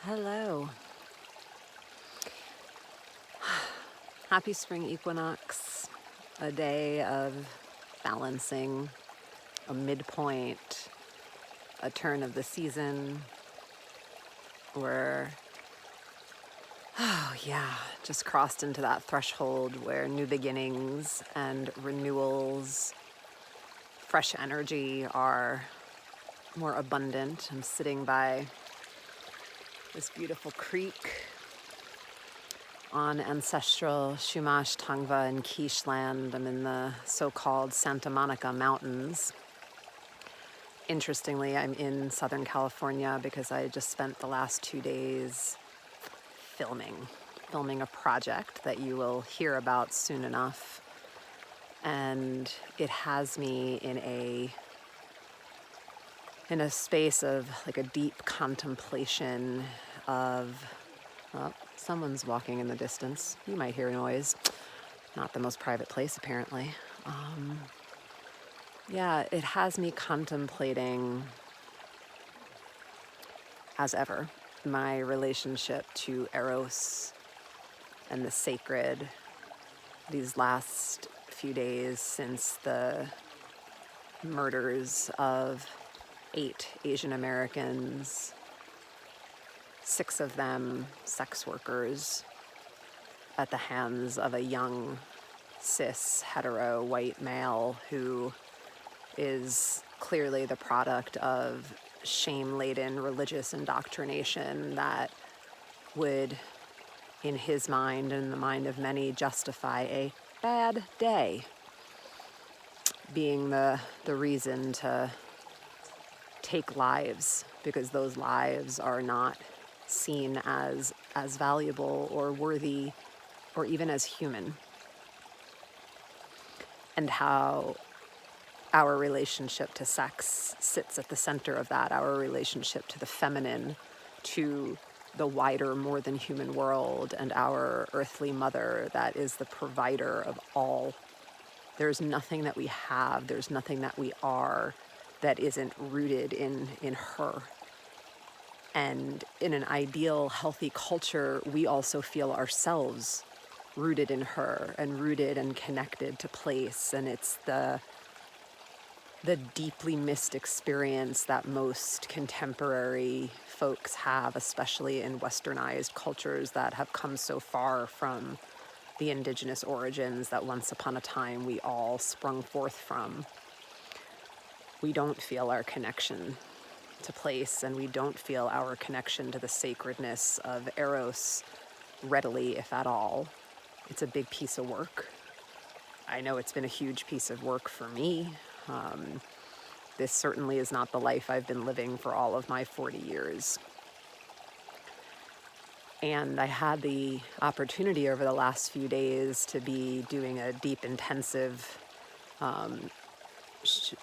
Hello. Happy spring equinox, a day of balancing, a midpoint, a turn of the season. We're, oh yeah, just crossed into that threshold where new beginnings and renewals, fresh energy are more abundant. I'm sitting by this beautiful creek on ancestral Chumash, Tangva, and Quiche land. I'm in the so-called Santa Monica Mountains. Interestingly, I'm in Southern California because I just spent the last 2 days filming a project that you will hear about soon enough. And it has me in a space of like a deep contemplation of, well, someone's walking in the distance. You might hear noise. Not the most private place, apparently. Yeah, it has me contemplating, as ever, my relationship to Eros and the sacred these last few days since the murders of 8 Asian Americans, 6 of them sex workers, at the hands of a young, cis, hetero, white male who is clearly the product of shame-laden religious indoctrination that would, in his mind and the mind of many, justify a bad day being the reason to take lives, because those lives are not seen as valuable or worthy or even as human. And how our relationship to sex sits at the center of that, our relationship to the feminine, to the wider, more than human world, and our earthly mother that is the provider of all. There's nothing that we have, there's nothing that we are that isn't rooted in her. And in an ideal, healthy culture, we also feel ourselves rooted in her and rooted and connected to place. And it's the deeply missed experience that most contemporary folks have, especially in westernized cultures that have come so far from the indigenous origins that once upon a time we all sprung forth from. We don't feel our connection to place, and we don't feel our connection to the sacredness of Eros readily, if at all. It's a big piece of work. I know it's been a huge piece of work for me. This certainly is not the life I've been living for all of my 40 years. And I had the opportunity over the last few days to be doing a deep, intensive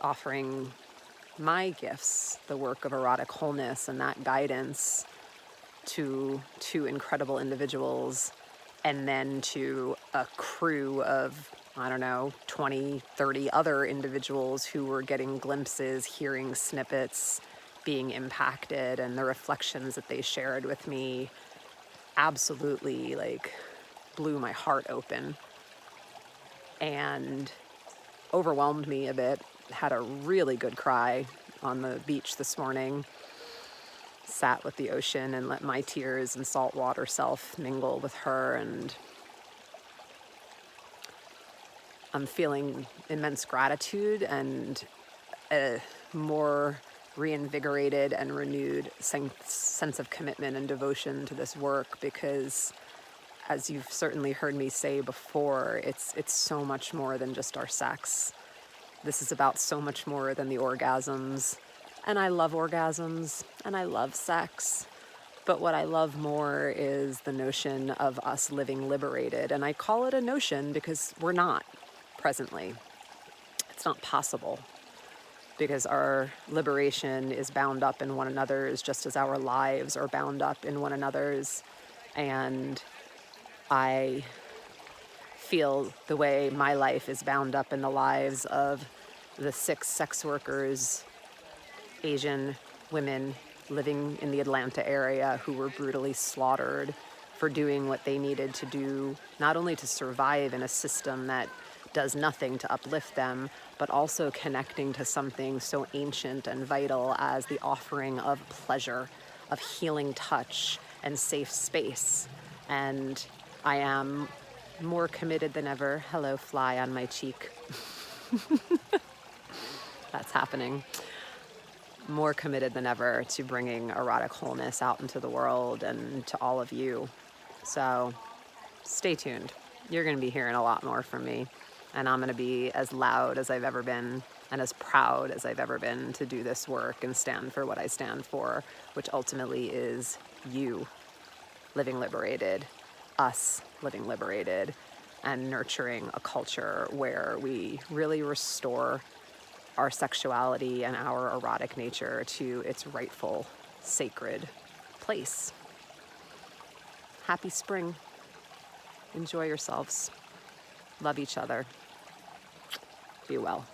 offering my gifts, the work of erotic wholeness and that guidance to 2 incredible individuals, and then to a crew of, I don't know, 20, 30 other individuals who were getting glimpses, hearing snippets, being impacted, and the reflections that they shared with me absolutely blew my heart open and overwhelmed me a bit. Had a really good cry on the beach this morning. Sat with the ocean and let my tears and saltwater self mingle with her, and I'm feeling immense gratitude and a more reinvigorated and renewed sense of commitment and devotion to this work, because, as you've certainly heard me say before, it's so much more than just our sex. This is about so much more than the orgasms. And I love orgasms and I love sex. But what I love more is the notion of us living liberated. And I call it a notion because we're not presently. It's not possible, because our liberation is bound up in one another's, just as our lives are bound up in one another's. And I feel the way my life is bound up in the lives of the 6 sex workers, Asian women living in the Atlanta area who were brutally slaughtered for doing what they needed to do, not only to survive in a system that does nothing to uplift them, but also connecting to something so ancient and vital as the offering of pleasure, of healing touch and safe space. And I am more committed than ever. Hello, fly on my cheek. That's happening. More committed than ever to bringing erotic wholeness out into the world and to all of you. So stay tuned. You're going to be hearing a lot more from me, and I'm going to be as loud as I've ever been and as proud as I've ever been to do this work and stand for what I stand for, which ultimately is you living liberated, us living liberated, and nurturing a culture where we really restore our sexuality and our erotic nature to its rightful sacred place. Happy spring. Enjoy yourselves. Love each other. Be well.